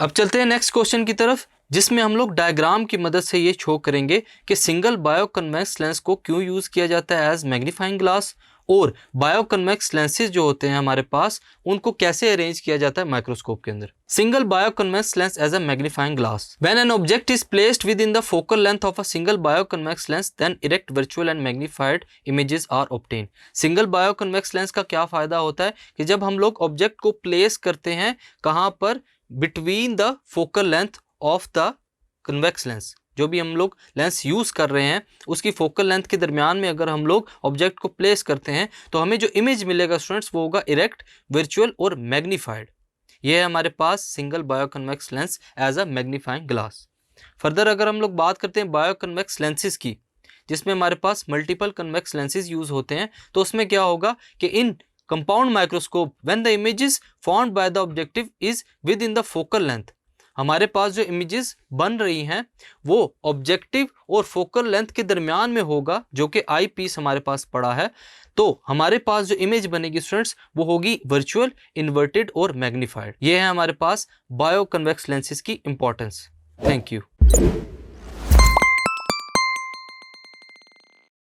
अब चलते हैं नेक्स्ट क्वेश्चन की तरफ, जिसमें हम लोग डायग्राम की मदद से ये शो करेंगे कि सिंगल बायोकन्वेक्स लेंस को क्यों यूज किया जाता है एज मैग्नीफाइंग ग्लास, और बायोकन्वेक्स लेंसेज जो होते हैं हमारे पास उनको कैसे अरेंज किया जाता है माइक्रोस्कोप के अंदर। Single biconvex lens as a magnifying glass. When an object is placed within the focal length of a single biconvex lens then erect virtual and magnified images are obtain. Single biconvex lens का क्या फायदा होता है कि जब हम लोग object को प्लेस करते हैं कहाँ पर, between the focal length of the convex lens, जो भी हम लोग लेंस यूज कर रहे हैं उसकी फोकल लेंथ के दरमियान में अगर हम लोग ऑब्जेक्ट को प्लेस करते हैं तो हमें जो इमेज मिलेगा स्टूडेंट्स वो होगा इरेक्ट, वर्चुअल और मैग्नीफाइड। ये है हमारे पास single biconvex lens as a magnifying glass. Further अगर हम लोग बात करते हैं बायोकन्वेक्स लेंसेज की, जिसमें हमारे पास मल्टीपल कन्वेक्स लेंसेज यूज होते हैं, तो उसमें क्या होगा कि in compound microscope when the images found by the objective is within the focal length, हमारे पास जो इमेजेस बन रही हैं वो ऑब्जेक्टिव और फोकल लेंथ के दरमियान में होगा, जो कि आई पीस हमारे पास पड़ा है। तो हमारे पास जो इमेज बनेगी स्टूडेंट्स वो होगी वर्चुअल, इन्वर्टेड और मैग्नीफाइड। ये है हमारे पास बायो कन्वेक्स लेंसेज की इंपॉर्टेंस। Thank you.